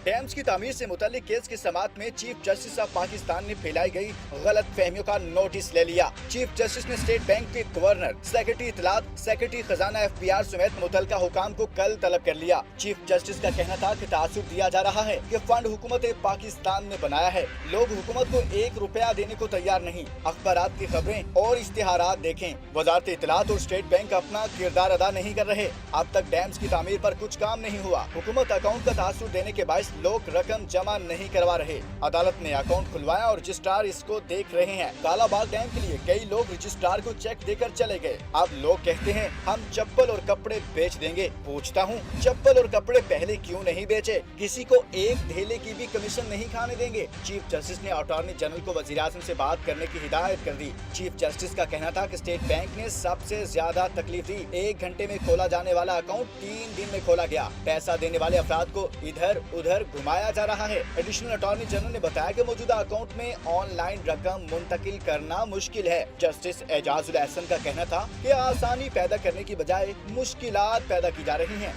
Dams की तामीर से मुताल्लिक केस की समाअत में चीफ जस्टिस ऑफ पाकिस्तान ने फैलाई गई गलत फहमियों का नोटिस ले लिया। चीफ जस्टिस ने स्टेट बैंक के गवर्नर, सेक्रेटरी इत्तलात, सेक्रेटरी खजाना FBR समेत मुतल्लिका हुकाम को कल तलब कर लिया। चीफ जस्टिस का कहना था कि तासुब दिया जा रहा है कि फंड हुकूमत पाकिस्तान ने बनाया है, लोग हुकूमत को 1 रुपया देने को तैयार नहीं। अखबारात की खबरें और इश्तिहारात देखें, वजारत इत्तलात और स्टेट बैंक अपना किरदार अदा नहीं कर रहे। अब तक डैम्स की तामीर पर कुछ काम नहीं हुआ। हुकूमत अकाउंट का तासुर देने के बायस लोग रकम जमा नहीं करवा रहे। अदालत ने अकाउंट खुलवाया और रजिस्ट्रार इसको देख रहे हैं। कालाबाग डैम के लिए कई लोग रजिस्ट्रार को चेक देकर चले गए। अब लोग कहते हैं हम चप्पल और कपड़े बेच देंगे। पूछता हूँ, चप्पल और कपड़े पहले क्यों नहीं बेचे? किसी को एक ढेले की भी कमीशन नहीं खाने देंगे। चीफ जस्टिस ने अटॉर्नी जनरल को वज़ीर-ए-आज़म से बात करने की हिदायत कर दी। चीफ जस्टिस का कहना था कि स्टेट बैंक ने सबसे ज्यादा तकलीफ दी। 1 घंटे में खोला जाने वाला अकाउंट 3 दिन में खोला गया। पैसा देने वाले अफराद को इधर उधर घुमाया जा रहा है। एडिशनल अटॉर्नी जनरल ने बताया कि मौजूदा अकाउंट में ऑनलाइन रकम मुंतकिल करना मुश्किल है। जस्टिस एजाजुल एहसन का कहना था कि आसानी पैदा करने की बजाय मुश्किलात पैदा की जा रही हैं।